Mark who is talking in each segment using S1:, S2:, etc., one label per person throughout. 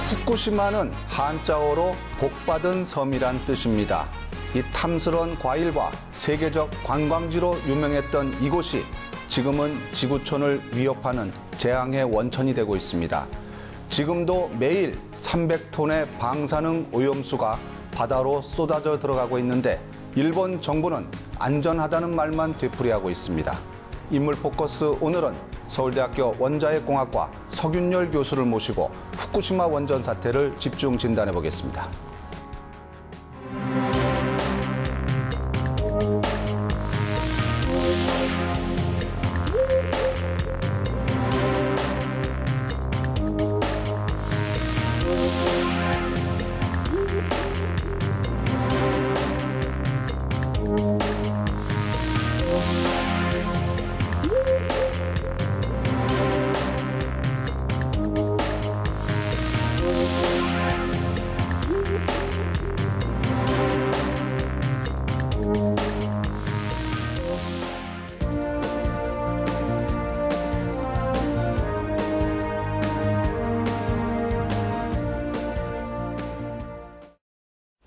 S1: 후쿠시마는 한자어로 복받은 섬이란 뜻입니다. 이 탐스러운 과일과 세계적 관광지로 유명했던 이곳이 지금은 지구촌을 위협하는 재앙의 원천이 되고 있습니다. 지금도 매일 300톤의 방사능 오염수가 바다로 쏟아져 들어가고 있는데 일본 정부는 안전하다는 말만 되풀이하고 있습니다. 인물 포커스 오늘은 서울대학교 원자핵공학과 석윤열 교수를 모시고 후쿠시마 원전 사태를 집중 진단해 보겠습니다.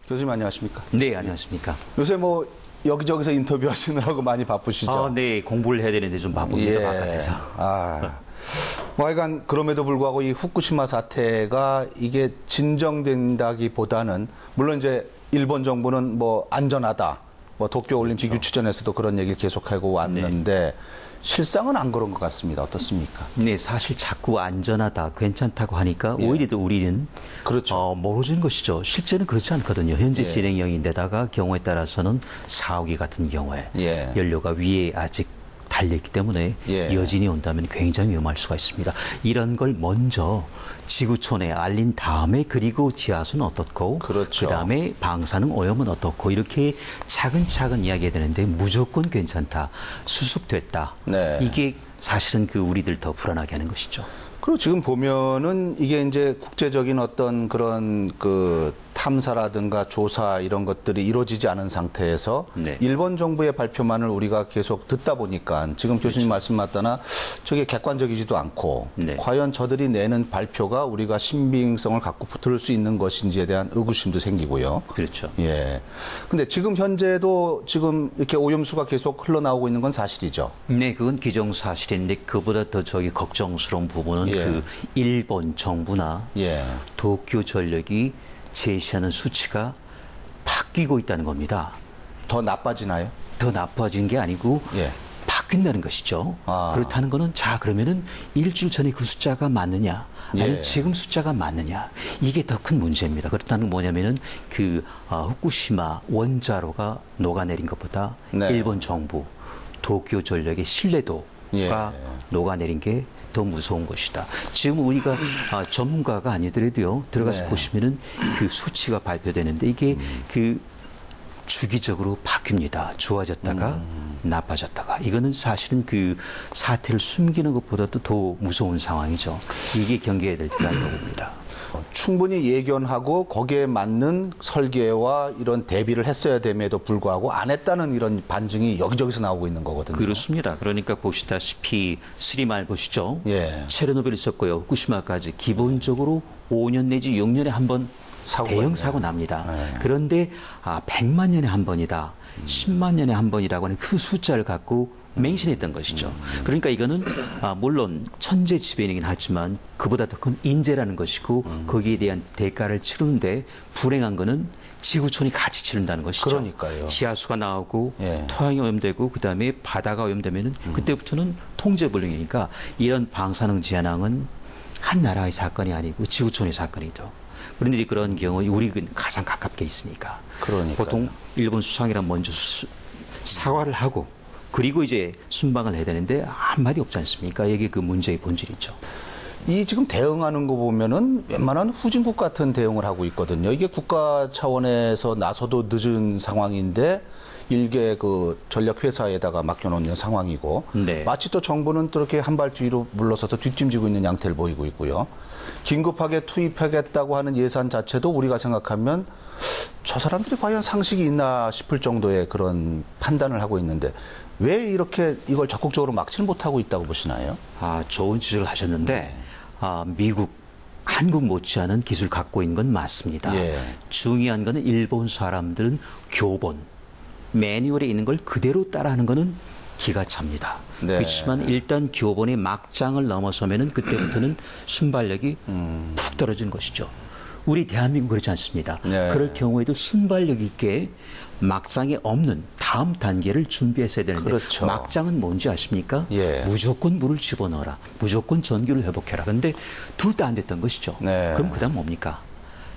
S1: 교수님 안녕하십니까?
S2: 네, 안녕하십니까?
S1: 요새 뭐 여기저기서 인터뷰하시느라고 많이 바쁘시죠?
S2: 네, 공부를 해야 되는데 좀 바쁩니다, 바깥에서.
S1: 뭐 하여간 그럼에도 불구하고 이 후쿠시마 사태가 이게 진정된다기보다는 물론 이제 일본 정부는 뭐 안전하다, 뭐 도쿄올림픽
S2: 그렇죠.
S1: 유치전에서도 그런 얘기를 계속하고 왔는데
S2: 네.
S1: 실상은 안 그런 것 같습니다. 어떻습니까?
S2: 네, 사실 자꾸 안전하다, 괜찮다고 하니까
S1: 예.
S2: 오히려 우리는
S1: 그렇죠.
S2: 멀어지는 것이죠. 실제는 그렇지 않거든요. 현재
S1: 예.
S2: 진행형인데다가 경우에 따라서는 4호기 같은 경우에
S1: 예.
S2: 연료가 위에 아직 달려있기 때문에
S1: 예.
S2: 여진이 온다면 굉장히 위험할 수가 있습니다. 이런 걸 먼저 지구촌에 알린 다음에 그리고 지하수는 어떻고
S1: 그렇죠.
S2: 그다음에 방사능 오염은 어떻고 이렇게 차근차근 이야기해야 되는데 무조건 괜찮다, 수습됐다.
S1: 네.
S2: 이게 사실은 우리들 더 불안하게 하는 것이죠.
S1: 그리고 지금 보면은 이게 이제 국제적인 어떤 그런 그 탐사라든가 조사 이런 것들이 이루어지지 않은 상태에서
S2: 네.
S1: 일본 정부의 발표만을 우리가 계속 듣다 보니까 지금 교수님 말씀 맞다나 저게 객관적이지도 않고
S2: 네.
S1: 과연 저들이 내는 발표가 우리가 신빙성을 갖고 들을 수 있는 것인지에 대한 의구심도 생기고요.
S2: 그렇죠.
S1: 예. 근데 지금 현재도 지금 이렇게 오염수가 계속 흘러나오고 있는 건 사실이죠.
S2: 네, 그건 기정사실인데 그보다 더 걱정스러운 부분은
S1: 예.
S2: 일본 정부나
S1: 예.
S2: 도쿄 전력이 제시하는 수치가 바뀌고 있다는 겁니다.
S1: 더 나빠지나요?
S2: 더 나빠진 게 아니고
S1: 예.
S2: 바뀐다는 것이죠.
S1: 아.
S2: 그렇다는 거는 그러면은 일주일 전에 그 숫자가 맞느냐, 아니면
S1: 예.
S2: 지금 숫자가 맞느냐, 이게 더 큰 문제입니다. 그렇다는 건 뭐냐면은 후쿠시마 원자로가 녹아내린 것보다
S1: 네.
S2: 일본 정부, 도쿄 전력의 신뢰도가
S1: 예.
S2: 녹아내린 게 더 무서운 것이다. 지금 우리가 전문가가 아니더라도요, 들어가서
S1: 네.
S2: 보시면은 그 수치가 발표되는데 이게 주기적으로 바뀝니다. 좋아졌다가 나빠졌다가. 이거는 사실은 사태를 숨기는 것보다도 더 무서운 상황이죠. 이게 경계해야 될 때라고 봅니다.
S1: 충분히 예견하고 거기에 맞는 설계와 이런 대비를 했어야 됨에도 불구하고 안 했다는 이런 반증이 여기저기서 나오고 있는 거거든요.
S2: 그렇습니다. 그러니까 보시다시피 스리말 보시죠.
S1: 예.
S2: 체르노빌 있었고요. 후쿠시마까지 기본적으로 5년 내지 6년에 한 번 대형 사고 납니다.
S1: 네.
S2: 그런데 100만 년에 한 번이다, 10만 년에 한 번이라고 하는 그 숫자를 갖고 맹신했던 것이죠. 그러니까 이거는 물론 천재지변이긴 하지만 그보다 더 큰 인재라는 것이고 거기에 대한 대가를 치르는데 불행한 거는 지구촌이 같이 치른다는 것이죠.
S1: 그러니까요.
S2: 지하수가 나오고
S1: 예.
S2: 토양이 오염되고 그다음에 바다가 오염되면은 그때부터는 통제불능이니까 이런 방사능 재난은 한 나라의 사건이 아니고 지구촌의 사건이죠. 그런데 이제 그런 경우 우리는 가장 가깝게 있으니까.
S1: 그러니까요.
S2: 보통 일본 수상이란 먼저 사과를 하고 그리고 이제 순방을 해야 되는데 한마디 없지 않습니까? 이게 문제의 본질이죠.
S1: 이 지금 대응하는 거 보면은 웬만한 후진국 같은 대응을 하고 있거든요. 이게 국가 차원에서 나서도 늦은 상황인데 일개 전력 회사에다가 맡겨놓는 상황이고
S2: 네.
S1: 마치 또 정부는 또 이렇게 한 발 뒤로 물러서서 뒷짐지고 있는 양태를 보이고 있고요. 긴급하게 투입하겠다고 하는 예산 자체도 우리가 생각하면 저 사람들이 과연 상식이 있나 싶을 정도의 그런 판단을 하고 있는데 왜 이렇게 이걸 적극적으로 막지를 못하고 있다고 보시나요?
S2: 좋은 지적을 하셨는데 미국 한국 못지않은 기술 갖고 있는 건 맞습니다.
S1: 예.
S2: 중요한 거는 일본 사람들은 교본, 매뉴얼에 있는 걸 그대로 따라하는 거는 기가 찹니다.
S1: 네.
S2: 그렇지만 일단 교본의 막장을 넘어서면은 그때부터는 순발력이 푹 떨어지는 것이죠. 우리 대한민국 그렇지 않습니다.
S1: 네.
S2: 그럴 경우에도 순발력 있게 막장에 없는 다음 단계를 준비했어야 되는데
S1: 그렇죠.
S2: 막장은 뭔지 아십니까?
S1: 예.
S2: 무조건 물을 집어넣어라. 무조건 전기를 회복해라. 그런데 둘 다 안 됐던 것이죠.
S1: 네.
S2: 그럼 그다음 뭡니까?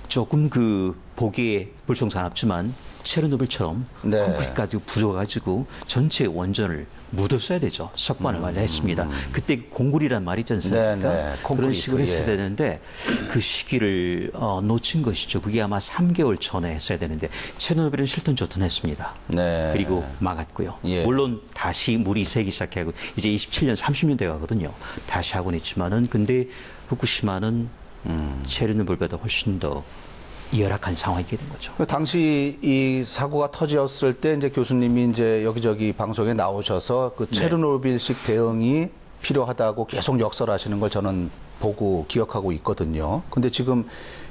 S2: 조금 그 보기에 불성사납지만 체르노빌처럼
S1: 네.
S2: 콘크리트 가지고 부숴가지고 전체 원전을 묻었어야 되죠. 석관을 마련했습니다. 그때 공굴이란 말이 있지 않습니까?
S1: 네, 네.
S2: 그런
S1: 콘크리트,
S2: 식으로 했어야
S1: 예.
S2: 되는데 그 시기를 놓친 것이죠. 그게 아마 3개월 전에 했어야 되는데 체르노빌은 실전 조ton했습니다.
S1: 네.
S2: 그리고 막았고요.
S1: 예.
S2: 물론 다시 물이 새기 시작하고 이제 27년, 30년 돼 가거든요. 다시 하고는 있지만은 근데 후쿠시마는 체르노빌보다 훨씬 더 열악한 상황이게 된 거죠.
S1: 그 당시 이 사고가 터졌을 때 이제 교수님이 이제 여기저기 방송에 나오셔서 그 체르노빌식 대응이 필요하다고 계속 역설하시는 걸 저는 보고 기억하고 있거든요. 근데 지금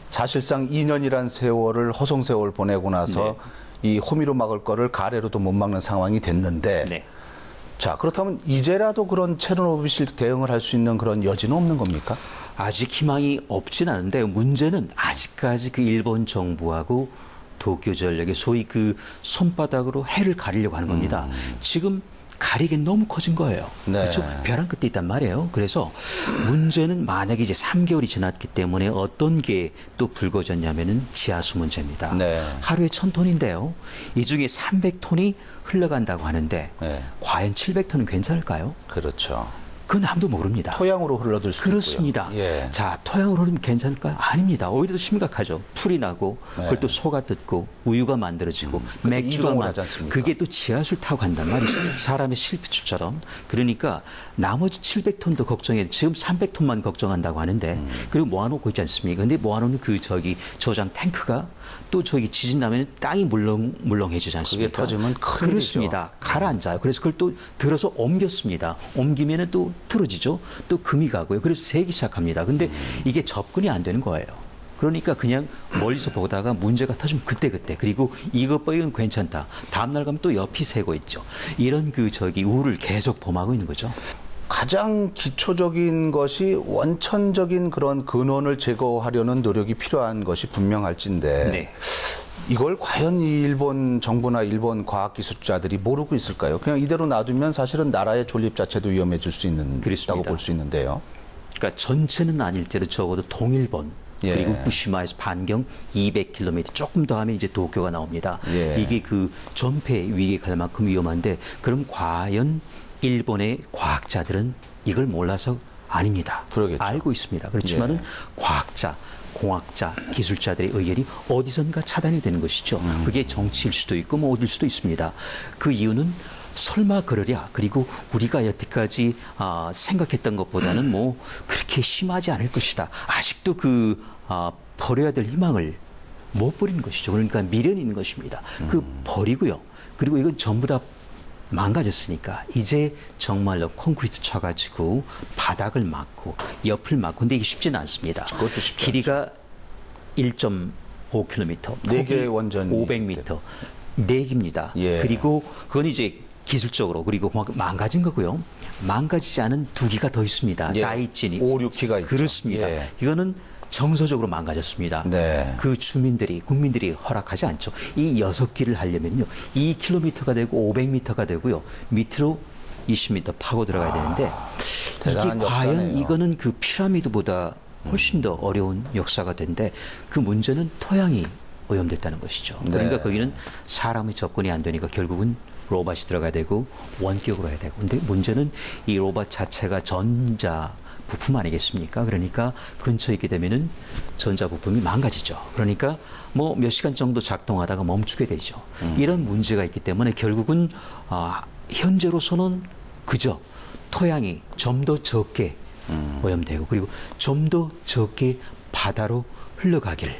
S1: 사실상 2년이란 세월을 허송세월 보내고 나서 이 호미로 막을 거를 가래로도 못 막는 상황이 됐는데
S2: 네.
S1: 자, 그렇다면 이제라도 그런 체르노빌식 대응을 할 수 있는 그런 여지는 없는 겁니까?
S2: 아직 희망이 없진 않은데 문제는 아직까지 그 일본 정부하고 도쿄전력의 소위 그 손바닥으로 해를 가리려고 하는 겁니다. 지금 가리긴 너무 커진 거예요.
S1: 네.
S2: 그렇죠? 벼랑 끝에 있단 말이에요. 그래서 문제는 만약에 이제 3개월이 지났기 때문에 어떤 게 또 불거졌냐면은 지하수 문제입니다.
S1: 네.
S2: 하루에 1000톤인데요. 이 중에 300톤이 흘러간다고 하는데
S1: 네.
S2: 과연 700톤은 괜찮을까요?
S1: 그렇죠.
S2: 그건 아무도 모릅니다.
S1: 토양으로 흘러들 수도
S2: 그렇습니다.
S1: 있고요. 예.
S2: 자, 토양으로 흐르면 괜찮을까요? 아닙니다. 오히려 더 심각하죠. 풀이 나고 그걸 또 소가 뜯고 우유가 만들어지고 맥주가
S1: 이동을 하지 않습니까?
S2: 그게 또 지하수를 타고 간단 말이죠. 사람의 실피추처럼. 그러니까 나머지 700톤도 걱정해. 지금 300톤만 걱정한다고 하는데 그리고 모아놓고 있지 않습니까? 근데 모아놓는 그 저장 탱크가 또 저기 지진 나면 땅이 물렁해지지 않습니까?
S1: 그게 터지면 큰일이죠.
S2: 그렇습니다. 가라앉아요. 그래서 그걸 또 들어서 옮겼습니다. 옮기면은 또 틀어지죠. 또 금이 가고요. 그래서 새기 시작합니다. 근데 이게 접근이 안 되는 거예요. 그러니까 그냥 멀리서 보다가 문제가 터지면 그때그때 그리고 이것 빼고는 괜찮다. 다음날 가면 또 옆이 새고 있죠. 이런 우를 계속 범하고 있는 거죠.
S1: 가장 기초적인 것이 원천적인 그런 근원을 제거하려는 노력이 필요한 것이 분명할진데
S2: 네.
S1: 이걸 과연 이 일본 정부나 일본 과학기술자들이 모르고 있을까요? 그냥 이대로 놔두면 사실은 나라의 존립 자체도 위험해질 수 있다고 볼 수 있는데요.
S2: 그러니까 전체는 아닐지라도 적어도 동일본
S1: 예.
S2: 그리고 후쿠시마에서 반경 200km 조금 더 하면 이제 도쿄가 나옵니다.
S1: 예.
S2: 이게 그 전폐 위기에 갈 만큼 위험한데 그럼 과연 일본의 과학자들은 이걸 몰라서 아닙니다.
S1: 그러겠죠.
S2: 알고 있습니다. 그렇지만은
S1: 예.
S2: 과학자, 공학자, 기술자들의 의견이 어디선가 차단이 되는 것이죠. 그게 정치일 수도 있고 뭐 어딜 수도 있습니다. 그 이유는 설마 그러랴. 그리고 우리가 여태까지 생각했던 것보다는 뭐 그렇게 심하지 않을 것이다. 아직도 버려야 될 희망을 못 버리는 것이죠. 그러니까 미련이 있는 것입니다. 그 버리고요. 그리고 이건 전부 다 망가졌으니까 이제 정말로 콘크리트 쳐가지고 바닥을 막고 옆을 막고 근데 이게 쉽지는 않습니다.
S1: 그것도 쉽지
S2: 길이가 1.5km,
S1: 네 개의 원전이
S2: 500m, 4개입니다.
S1: 예.
S2: 그리고 그건 이제 기술적으로 그리고 망가진 거고요. 망가지지 않은 2기가 더 있습니다.
S1: 예.
S2: 다이친이
S1: 5, 6기가 있죠.
S2: 그렇습니다.
S1: 예.
S2: 이거는 정서적으로 망가졌습니다.
S1: 네.
S2: 그 국민들이 허락하지 않죠. 이 6기를 하려면요. 2km가 되고 500m가 되고요. 밑으로 20m 파고 들어가야 되는데 이게
S1: 대단한
S2: 과연
S1: 역사네요.
S2: 이거는 그 피라미드보다 훨씬 더 어려운 역사가 된데 그 문제는 토양이 오염됐다는 것이죠. 그러니까
S1: 네.
S2: 거기는 사람의 접근이 안 되니까 결국은 로봇이 들어가야 되고 원격으로 해야 되고 근데 문제는 이 로봇 자체가 전자 부품 아니겠습니까? 그러니까 근처에 있게 되면은 전자 부품이 망가지죠. 그러니까 뭐 몇 시간 정도 작동하다가 멈추게 되죠. 이런 문제가 있기 때문에 결국은 현재로서는 그저 토양이 좀 더 적게 오염되고 그리고 좀 더 적게 바다로 흘러가길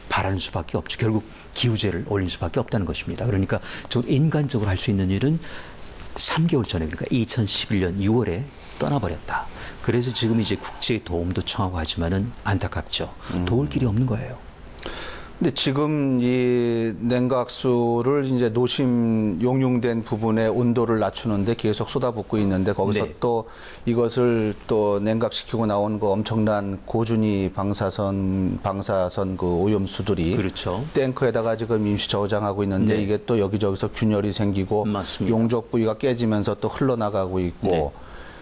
S2: 바라는 수밖에 없죠. 결국 기후제를 올릴 수밖에 없다는 것입니다. 그러니까 저 인간적으로 할 수 있는 일은 3개월 전에 그러니까 2011년 6월에 떠나버렸다. 그래서 지금 이제 국제 도움도 청하고 하지만은 안타깝죠. 도울 길이 없는 거예요.
S1: 근데 지금 이 냉각수를 이제 노심 용융된 부분의 온도를 낮추는데 계속 쏟아붓고 있는데 거기서
S2: 네.
S1: 또 이것을 또 냉각시키고 나온 그 엄청난 고준위 방사선 그 오염수들이
S2: 그렇죠.
S1: 탱크에다가 지금 임시 저장하고 있는데
S2: 네.
S1: 이게 또 여기저기서 균열이 생기고
S2: 맞습니다.
S1: 용적 부위가 깨지면서 또 흘러나가고 있고
S2: 네.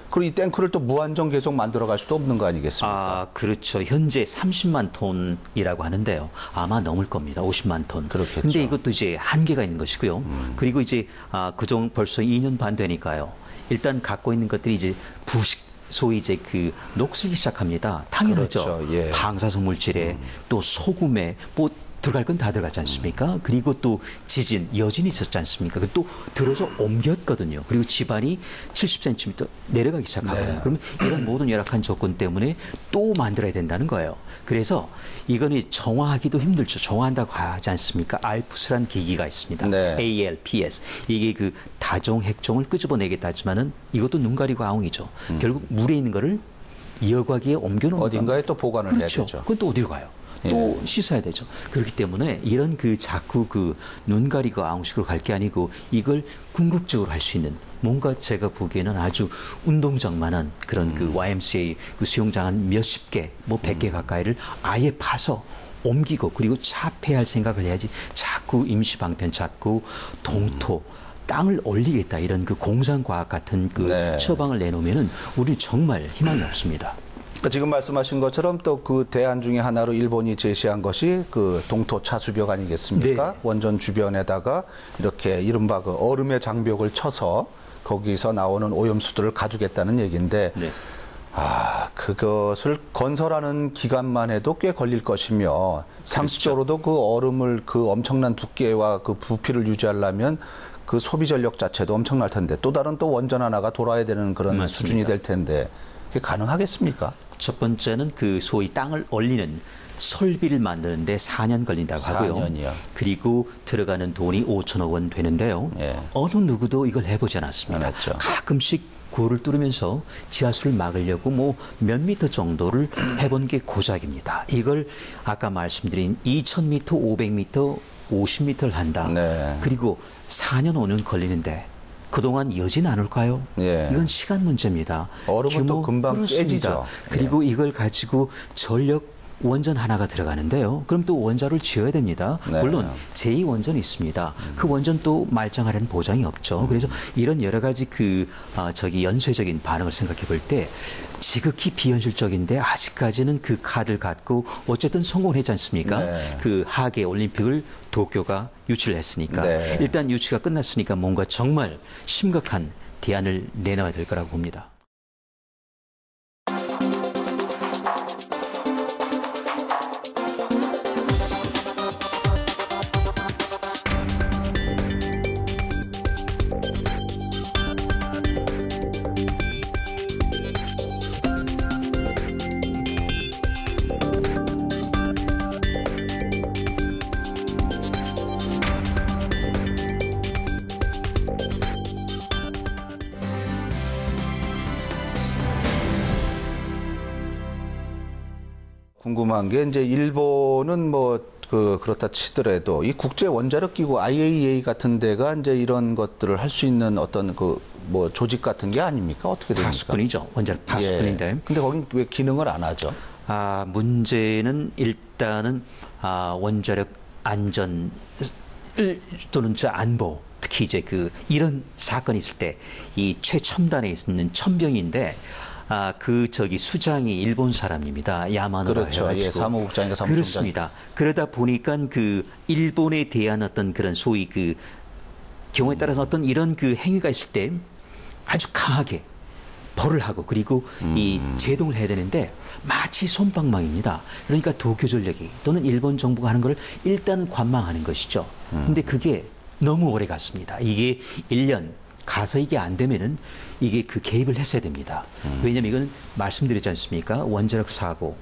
S1: 그리고 이 탱크를 또 무한정 계속 만들어갈 수도 없는 거 아니겠습니까?
S2: 아, 그렇죠. 현재 30만 톤이라고 하는데요. 아마 넘을 겁니다. 50만 톤.
S1: 그렇겠죠.
S2: 근데 이것도 이제 한계가 있는 것이고요. 그리고 이제 그중 벌써 2년 반 되니까요. 일단 갖고 있는 것들이 이제 부식 소위 이제 그 녹슬기 시작합니다. 당연하죠.
S1: 그렇죠. 예.
S2: 방사성 물질에 또 소금에 뭐 들어갈 건 다 들어가지 않습니까? 그리고 또 지진, 여진이 있었지 않습니까? 그리고 또 들어서 옮겼거든요. 그리고 집안이 70cm 내려가기 시작하거든요.
S1: 네.
S2: 그러면 이런 모든 열악한 조건 때문에 또 만들어야 된다는 거예요. 그래서 이거는 정화하기도 힘들죠. 정화한다고 하지 않습니까? 알프스란 기기가 있습니다.
S1: 네.
S2: ALPS. 이게 그 다종, 핵종을 끄집어내겠다 하지만은 이것도 눈 가리고 아웅이죠. 결국 물에 있는 거를 여과기에 옮겨놓는
S1: 어딘가에 또 보관을
S2: 그렇죠.
S1: 해야 되죠.
S2: 그건 또 어디로 가요? 또 씻어야 되죠. 그렇기 때문에 이런 그 자꾸 그 눈 가리고 아웅식으로 갈 게 아니고 이걸 궁극적으로 할 수 있는 뭔가 제가 보기에는 아주 운동장만한 그런 그 YMCA 그 수영장 한 몇십 개, 뭐 100개 가까이를 아예 파서 옮기고 그리고 차폐할 생각을 해야지 자꾸 임시방편 찾고 동토 땅을 올리겠다 이런 그 공상과학 같은 그
S1: 네.
S2: 처방을 내놓으면은 우리 정말 희망이 없습니다.
S1: 그러니까 지금 말씀하신 것처럼 또 그 대안 중에 하나로 일본이 제시한 것이 그 동토 차수벽 아니겠습니까?
S2: 네.
S1: 원전 주변에다가 이렇게 이른바 그 얼음의 장벽을 쳐서 거기서 나오는 오염수들을 가두겠다는 얘기인데
S2: 네.
S1: 그것을 건설하는 기간만 해도 꽤 걸릴 것이며 상식적으로도 그 얼음을 그 엄청난 두께와 그 부피를 유지하려면 그 소비 전력 자체도 엄청날 텐데 또 다른 또 원전 하나가 돌아야 되는 그런
S2: 맞습니다.
S1: 수준이 될 텐데 그게 가능하겠습니까?
S2: 첫 번째는 그 소위 땅을 올리는 설비를 만드는데 4년 걸린다고 하고요.
S1: 4년이요.
S2: 그리고 들어가는 돈이 5천억 원 되는데요.
S1: 예.
S2: 어느 누구도 이걸 해보지 않았습니다.
S1: 안 했죠.
S2: 가끔씩 고를 뚫으면서 지하수를 막으려고 뭐 몇 미터 정도를 해본 게 고작입니다. 이걸 아까 말씀드린 2,000미터, 500미터, 50미터를 한다.
S1: 네.
S2: 그리고 4년, 5년 걸리는데 그동안 여진 않을까요?
S1: 예.
S2: 이건 시간 문제입니다.
S1: 얼음은 또 금방
S2: 그렇습니다.
S1: 깨지죠.
S2: 그리고 이걸 가지고 전력 원전 하나가 들어가는데요. 그럼 또 원자를 지어야 됩니다.
S1: 네.
S2: 물론 제2원전이 있습니다. 그 원전 또 말짱하려는 보장이 없죠. 그래서 이런 여러 가지 그 연쇄적인 반응을 생각해 볼 때 지극히 비현실적인데 아직까지는 그 카드를 갖고 어쨌든 성공했지 않습니까?
S1: 네.
S2: 그 하계 올림픽을 도쿄가 유치를 했으니까
S1: 네.
S2: 일단 유치가 끝났으니까 뭔가 정말 심각한 대안을 내놔야 될 거라고 봅니다.
S1: 궁금한 게 이제 일본은 그렇다 치더라도 이 국제 원자력 기구 IAEA 같은 데가 이제 이런 것들을 할 수 있는 어떤 조직 같은 게 아닙니까? 어떻게 됩니까?
S2: 파수꾼이죠. 원자력 파수꾼인데.
S1: 예. 근데 거긴 왜 기능을 안 하죠?
S2: 문제는 일단은 원자력 안전 또는 안보 특히 이제 이런 사건이 있을 때 이 최첨단에 있는 천병인데 수장이 일본 사람입니다. 야마노라
S1: 그렇죠.
S2: 해가지고.
S1: 예, 사무국장인가 사무총장.
S2: 그렇습니다. 그러다 보니까 일본에 대한 어떤 그런 소위 경우에 따라서 어떤 이런 행위가 있을 때 아주 강하게 벌을 하고 그리고 이 제동을 해야 되는데 마치 솜방망입니다. 그러니까 도쿄전력이 또는 일본 정부가 하는 걸 일단은 관망하는 것이죠. 근데 그게 너무 오래 갔습니다. 이게 1년 가서 이게 안 되면은 이게 개입을 했어야 됩니다. 왜냐하면 이건 말씀드렸지 않습니까? 원자력 사고,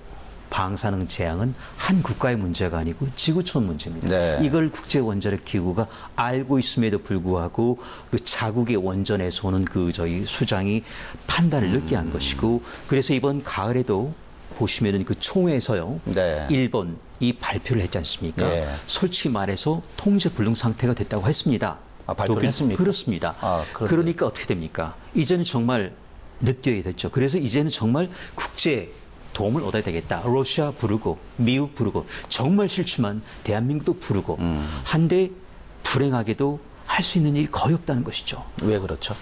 S2: 방사능 재앙은 한 국가의 문제가 아니고 지구촌 문제입니다.
S1: 네.
S2: 이걸 국제원자력기구가 알고 있음에도 불구하고 그 자국의 원전에서 오는 그 저희 수장이 판단을 늦게 한 것이고, 그래서 이번 가을에도 보시면은 그 총회에서요,
S1: 네.
S2: 일본이 발표를 했지 않습니까?
S1: 네.
S2: 솔직히 말해서 통제 불능 상태가 됐다고 했습니다.
S1: 발표를 했습니까?
S2: 그렇습니다. 그러니까 어떻게 됩니까? 이제는 정말 늦게 됐죠. 그래서 이제는 정말 국제 도움을 얻어야 되겠다. 러시아 부르고 미국 부르고 정말 싫지만 대한민국도 부르고 한데 불행하게도 할 수 있는 일이 거의 없다는 것이죠.
S1: 왜 그렇죠?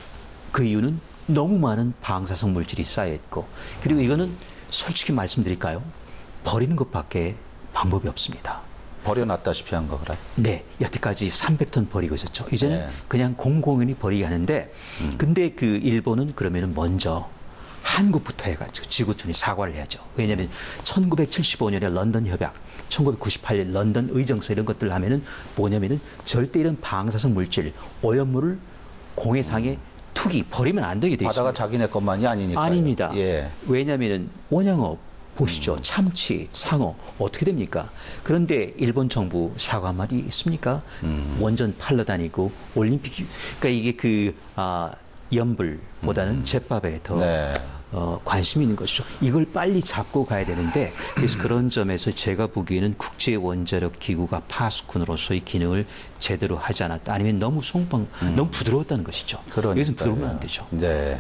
S2: 그 이유는 너무 많은 방사성 물질이 쌓여있고, 그리고 이거는 솔직히 말씀드릴까요? 버리는 것밖에 방법이 없습니다.
S1: 버려놨다시피 한 거라.
S2: 네, 여태까지 300톤 버리고 있었죠. 이제는
S1: 네.
S2: 그냥 공공연히 버리게 하는데, 근데 그 일본은 그러면은 먼저 한국부터 해가지고 지구촌이 사과를 해야죠. 왜냐하면 1975년에 런던 협약, 1998년 런던 의정서 이런 것들 하면은 뭐냐면은 절대 이런 방사성 물질, 오염물을 공해상에 투기, 버리면 안 되게 돼 있습니다.
S1: 바다가 자기네 것만이 아니니까.
S2: 아닙니다.
S1: 예.
S2: 왜냐하면은 원양업 보시죠. 참치, 상어 어떻게 됩니까? 그런데 일본 정부 사과 한마디 있습니까? 원전 팔러 다니고 올림픽, 그러니까 이게 그 연불보다는 제밥에 더
S1: 네.
S2: 관심이 있는 것이죠. 이걸 빨리 잡고 가야 되는데, 그래서 그런 점에서 제가 보기에는 국제원자력기구가 파수꾼으로서의 기능을 제대로 하지 않았다. 아니면 너무 너무 부드러웠다는 것이죠. 여기서 부드러우면 안 되죠.
S1: 네.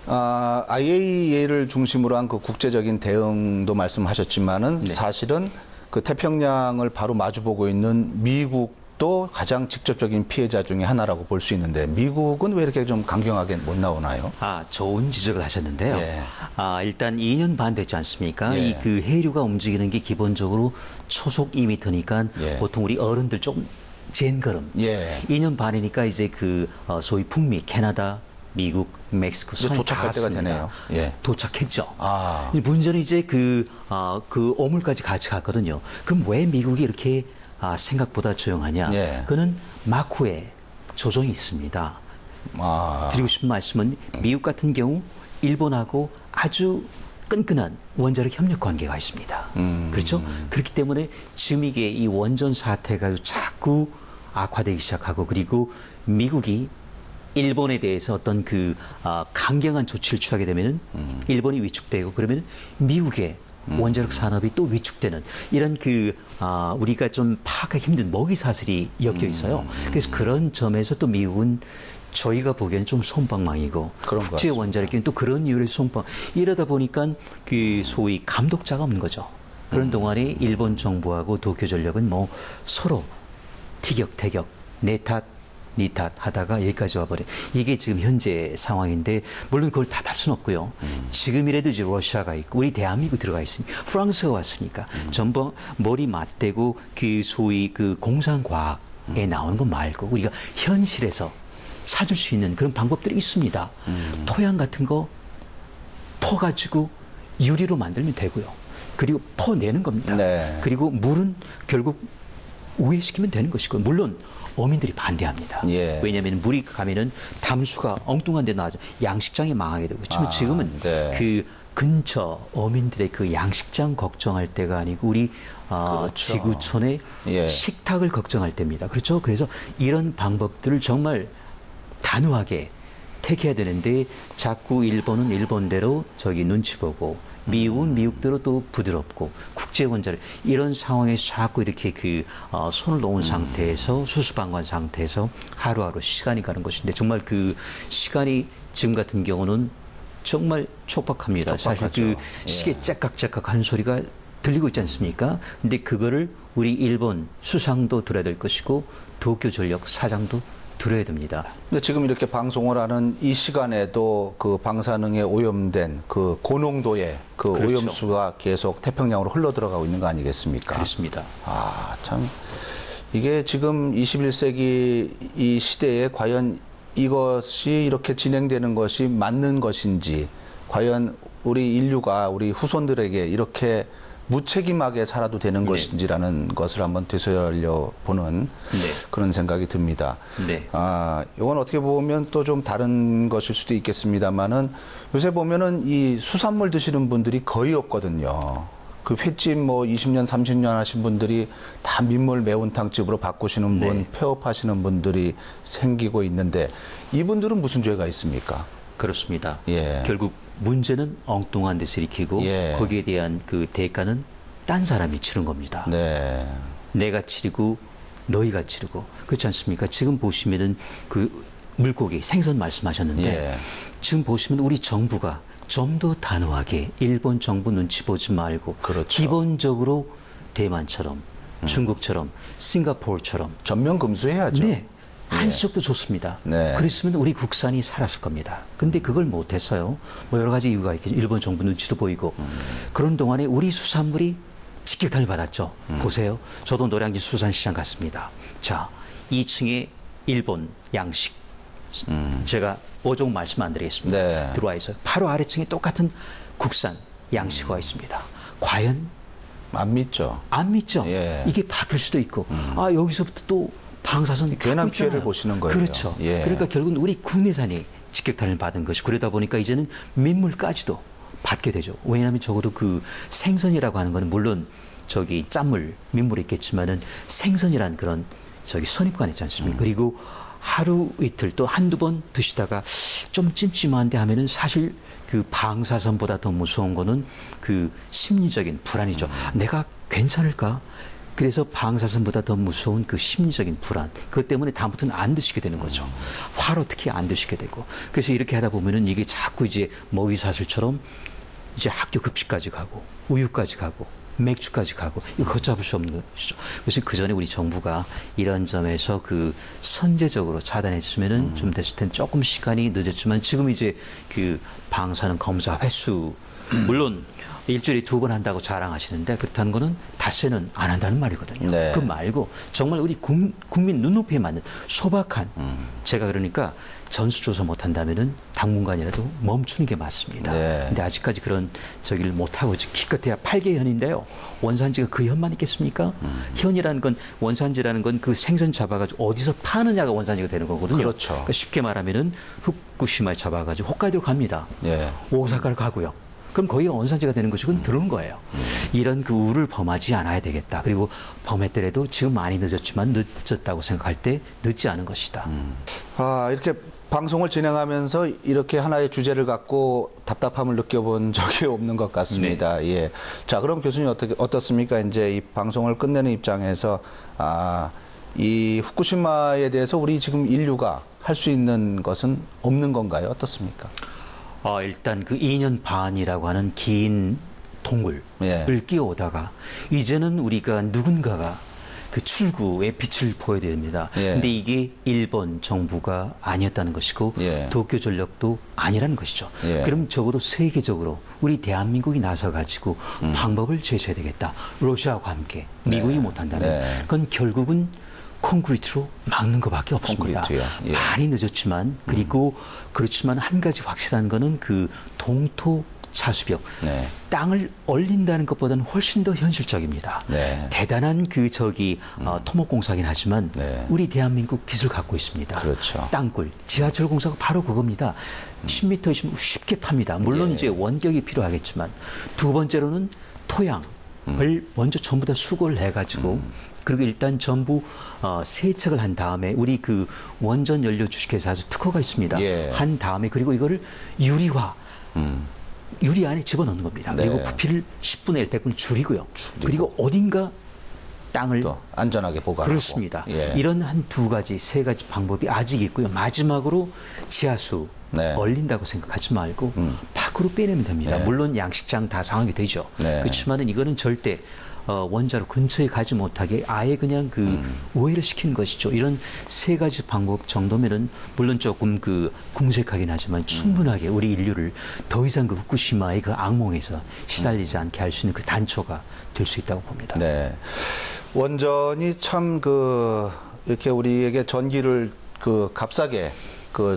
S1: IAEA를 중심으로 한 그 국제적인 대응도 말씀하셨지만은
S2: 네.
S1: 사실은 그 태평양을 바로 마주보고 있는 미국도 가장 직접적인 피해자 중에 하나라고 볼 수 있는데, 미국은 왜 이렇게 좀 강경하게 못 나오나요?
S2: 좋은 지적을 하셨는데요.
S1: 예.
S2: 일단 2년 반 됐지 않습니까?
S1: 예.
S2: 이 그 해류가 움직이는 게 기본적으로 초속 2m니까
S1: 예.
S2: 보통 우리 어른들 좀 젠걸음.
S1: 예.
S2: 2년 반이니까 이제 그 소위 북미, 캐나다, 미국, 멕시코,
S1: 이제
S2: 선이
S1: 도착할
S2: 다
S1: 때가
S2: 왔습니다.
S1: 되네요. 예.
S2: 도착했죠.
S1: 아.
S2: 문제는 이제 그 오물까지 같이 갔거든요. 그럼 왜 미국이 이렇게 생각보다 조용하냐?
S1: 예.
S2: 그는 마쿠에 조정이 있습니다. 드리고 싶은 말씀은 미국 같은 경우 일본하고 아주 끈끈한 원자력 협력 관계가 있습니다. 그렇죠? 그렇기 때문에 지금 이게 이 원전 사태가 자꾸 악화되기 시작하고, 그리고 미국이 일본에 대해서 어떤 그 강경한 조치를 취하게 되면은 일본이 위축되고, 그러면 미국의 원자력 산업이 또 위축되는 이런 그 우리가 좀 파악하기 힘든 먹이 사슬이 엮여 있어요. 그래서 그런 점에서 또 미국은 저희가 보기에는 좀 솜방망이고, 국제 원자력기구는 또 그런 이유로 솜방. 이러다 보니까 그 소위 감독자가 없는 거죠. 그런 동안에 일본 정부하고 도쿄전력은 뭐 서로 티격태격, 내 탓, 니 탓 하다가 여기까지 와버려. 이게 지금 현재 상황인데, 물론 그걸 다 달 수는 없고요. 지금이라도 이제 러시아가 있고 우리 대한민국 들어가 있으니, 프랑스가 왔으니까 전부 머리 맞대고 그 소위 그 공상과학에 나오는 거 말고 우리가 현실에서 찾을 수 있는 그런 방법들이 있습니다. 토양 같은 거 퍼가지고 유리로 만들면 되고요. 그리고 퍼내는 겁니다.
S1: 네.
S2: 그리고 물은 결국 우회시키면 되는 것이고, 물론 어민들이 반대합니다.
S1: 예.
S2: 왜냐하면 물이 가면은 담수가 엉뚱한 데 나와서 양식장이 망하게 되고, 그렇지만 지금은
S1: 네.
S2: 그 근처 어민들의 그 양식장 걱정할 때가 아니고 우리
S1: 그렇죠.
S2: 지구촌의
S1: 예.
S2: 식탁을 걱정할 때입니다. 그렇죠? 그래서 이런 방법들을 정말 단호하게 택해야 되는데, 자꾸 일본은 일본대로 저기 눈치 보고, 미국은 미국대로 또 부드럽고, 국제원자력 이런 상황에서 자꾸 이렇게 그 손을 놓은 상태에서, 수수방관 상태에서 하루하루 시간이 가는 것인데, 정말 그 시간이 지금 같은 경우는 정말 촉박합니다. 사실 그 시계 째깍째깍 하는 소리가 들리고 있지 않습니까? 근데 그거를 우리 일본 수상도 들어야 될 것이고, 도쿄전력 사장도 들어야 됩니다.
S1: 근데 지금 이렇게 방송을 하는 이 시간에도 그 방사능에 오염된 그 고농도의 그
S2: 그렇죠.
S1: 오염수가 계속 태평양으로 흘러 들어가고 있는 거 아니겠습니까?
S2: 그렇습니다.
S1: 참 이게 지금 21세기 이 시대에 과연 이것이 이렇게 진행되는 것이 맞는 것인지, 과연 우리 인류가 우리 후손들에게 이렇게 무책임하게 살아도 되는 것인지라는 것을 한번 되새려 보는 그런 생각이 듭니다.
S2: 네.
S1: 이건 어떻게 보면 또 좀 다른 것일 수도 있겠습니다만은, 요새 보면은 이 수산물 드시는 분들이 거의 없거든요. 그 횟집 뭐 20년, 30년 하신 분들이 다 민물 매운탕집으로 바꾸시는 분,
S2: 네.
S1: 폐업하시는 분들이 생기고 있는데 이분들은 무슨 죄가 있습니까?
S2: 그렇습니다.
S1: 예.
S2: 결국 문제는 엉뚱한 데서 일으키고
S1: 예.
S2: 거기에 대한 그 대가는 딴 사람이 치른 겁니다.
S1: 네.
S2: 내가 치르고 너희가 치르고 그렇지 않습니까? 지금 보시면은 그 물고기 생선 말씀하셨는데
S1: 예.
S2: 지금 보시면 우리 정부가 좀 더 단호하게 일본 정부 눈치 보지 말고
S1: 그렇죠.
S2: 기본적으로 대만처럼 중국처럼 싱가포르처럼
S1: 전면 금수해야죠.
S2: 네. 한시적도 좋습니다.
S1: 네.
S2: 그랬으면 우리 국산이 살았을 겁니다. 근데 그걸 못해서요. 뭐 여러 가지 이유가 있겠죠. 일본 정부 눈치도 보이고. 그런 동안에 우리 수산물이 직격탄을 받았죠. 보세요. 저도 노량진 수산시장 갔습니다. 자, 2층에 일본 양식. 제가 5종 말씀 안 드리겠습니다.
S1: 네.
S2: 들어와 있어요. 바로 아래층에 똑같은 국산 양식화 있습니다. 과연
S1: 안 믿죠.
S2: 안 믿죠.
S1: 예.
S2: 이게 바뀔 수도 있고. 아, 여기서부터 또 방사선
S1: 괜한
S2: 받고
S1: 피해를
S2: 있잖아요.
S1: 보시는 거예요.
S2: 그렇죠.
S1: 예.
S2: 그러니까 결국은 우리 국내산이 직격탄을 받은 것이 그러다 보니까 이제는 민물까지도 받게 되죠. 왜냐하면 적어도 그 생선이라고 하는 거는 물론 저기 짠물, 민물이 있겠지만은 생선이란 그런 저기 선입관 있지 않습니까? 그리고 하루 이틀 또 한두 번 드시다가 좀 찜찜한데 하면은 사실 그 방사선보다 더 무서운 거는 그 심리적인 불안이죠. 내가 괜찮을까? 그래서 방사선보다 더 무서운 그 심리적인 불안. 그것 때문에 다음부터는 안 드시게 되는 거죠. 화로 특히 안 드시게 되고. 그래서 이렇게 하다 보면은 이게 자꾸 이제 먹이사슬처럼 이제 학교 급식까지 가고 우유까지 가고 맥주까지 가고 이거 걷잡을 수 없는 것이죠. 그래서 그 전에 우리 정부가 이런 점에서 그 선제적으로 차단했으면은 좀 됐을 텐데 조금 시간이 늦었지만 지금 이제 그 방사능 검사 횟수 물론 일주일에 2번 한다고 자랑하시는데 그렇다는 거는 닷새는 안 한다는 말이거든요.
S1: 네.
S2: 그 말고 정말 우리 국민 눈높이에 맞는 소박한 제가 그러니까 전수조사 못한다면은 당분간이라도 멈추는 게 맞습니다.
S1: 네.
S2: 근데 아직까지 그런 저기를 못하고 기껏해야 8개 현인데요. 원산지가 그 현만 있겠습니까? 현이라는 건 원산지라는 건 그 생선 잡아가지고 어디서 파느냐가 원산지가 되는 거거든요.
S1: 그렇죠.
S2: 그러니까 쉽게 말하면은 후쿠시마에 잡아가지고 홋카이도로 갑니다.
S1: 예.
S2: 오사카를 가고요. 그럼 거기가 원산지가 되는 것이 그건 들어온 거예요. 이런 그 우를 범하지 않아야 되겠다. 그리고 범했더라도 지금 많이 늦었지만 늦었다고 생각할 때 늦지 않은 것이다.
S1: 아, 이렇게 방송을 진행하면서 이렇게 하나의 주제를 갖고 답답함을 느껴본 적이 없는 것 같습니다.
S2: 네.
S1: 예. 자, 그럼 교수님 어떻습니까? 이제 이 방송을 끝내는 입장에서 이 후쿠시마에 대해서 우리 지금 인류가 할 수 있는 것은 없는 건가요? 어떻습니까?
S2: 일단 그 2년 반이라고 하는 긴 동굴을
S1: 예.
S2: 끼어오다가 이제는 우리가 누군가가 그 출구의 빛을 보여야 됩니다.
S1: 예.
S2: 근데 이게 일본 정부가 아니었다는 것이고
S1: 예.
S2: 도쿄 전력도 아니라는 것이죠.
S1: 예.
S2: 그럼 적어도 세계적으로 우리 대한민국이 나서 가지고 방법을 제시해야 되겠다. 러시아와 함께 미국이 못한다면
S1: 네.
S2: 그건 결국은 콘크리트로 막는 것밖에 없습니다.
S1: 콘크리트요. 예.
S2: 많이 늦었지만 그리고 그렇지만 한 가지 확실한 거는 그 동토 차수벽
S1: 네.
S2: 땅을 얼린다는 것보다는 훨씬 더 현실적입니다.
S1: 네.
S2: 대단한 그 토목공사긴 하지만
S1: 네.
S2: 우리 대한민국 기술 갖고 있습니다.
S1: 그렇죠.
S2: 땅굴, 지하철 공사가 바로 그겁니다. 10m 있으면 쉽게 팝니다. 물론
S1: 예.
S2: 이제 원격이 필요하겠지만 두 번째로는 토양을 먼저 전부 다 수거를 해가지고 그리고 일단 전부 세척을 한 다음에 우리 그 원전 연료 주식회사에서 특허가 있습니다.
S1: 예.
S2: 한 다음에 그리고 이거를 유리화 유리 안에 집어넣는 겁니다.
S1: 네.
S2: 그리고 부피를 10분의 1, 100분을 줄이고요. 그리고 어딘가 땅을
S1: 또 안전하게 보관하고.
S2: 그렇습니다.
S1: 예.
S2: 이런 한 두 가지, 세 가지 방법이 아직 있고요. 마지막으로 지하수
S1: 네.
S2: 얼린다고 생각하지 말고 밖으로 빼내면 됩니다.
S1: 네.
S2: 물론 양식장 다 상황이 되죠.
S1: 네.
S2: 그렇지만은 이거는 절대 원자로 근처에 가지 못하게 아예 그냥 그 우회를 시키는 것이죠. 이런 세 가지 방법 정도면은 물론 조금 그 궁색하긴 하지만 충분하게 우리 인류를 더 이상 그 후쿠시마의 그 악몽에서 시달리지 않게 할 수 있는 그 단초가 될 수 있다고 봅니다.
S1: 네. 원전이 참 이렇게 우리에게 전기를 값싸게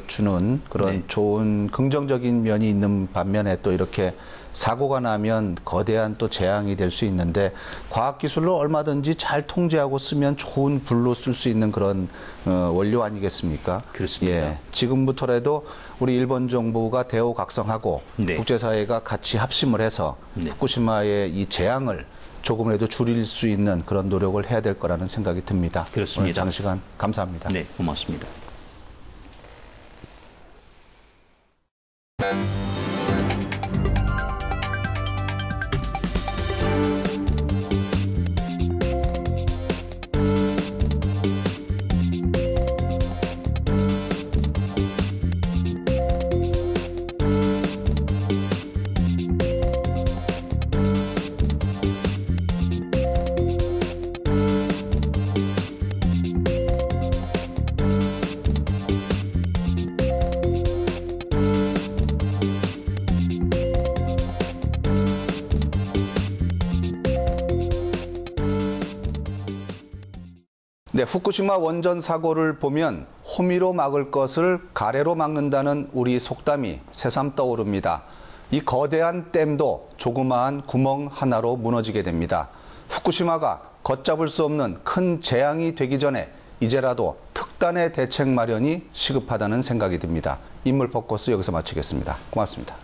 S1: 주는 그런
S2: 네.
S1: 좋은 긍정적인 면이 있는 반면에 또 이렇게 사고가 나면 거대한 또 재앙이 될 수 있는데 과학기술로 얼마든지 잘 통제하고 쓰면 좋은 불로 쓸 수 있는 그런 원료 아니겠습니까?
S2: 그렇습니다.
S1: 예, 지금부터라도 우리 일본 정부가 대우각성하고
S2: 네.
S1: 국제사회가 같이 합심을 해서
S2: 네.
S1: 후쿠시마의 이 재앙을 조금이라도 줄일 수 있는 그런 노력을 해야 될 거라는 생각이 듭니다.
S2: 그렇습니다.
S1: 오늘 장시간 감사합니다.
S2: 네, 고맙습니다.
S1: 네, 후쿠시마 원전 사고를 보면 호미로 막을 것을 가래로 막는다는 우리 속담이 새삼 떠오릅니다. 이 거대한 댐도 조그마한 구멍 하나로 무너지게 됩니다. 후쿠시마가 걷잡을 수 없는 큰 재앙이 되기 전에 이제라도 특단의 대책 마련이 시급하다는 생각이 듭니다. 인물 포커스 여기서 마치겠습니다. 고맙습니다.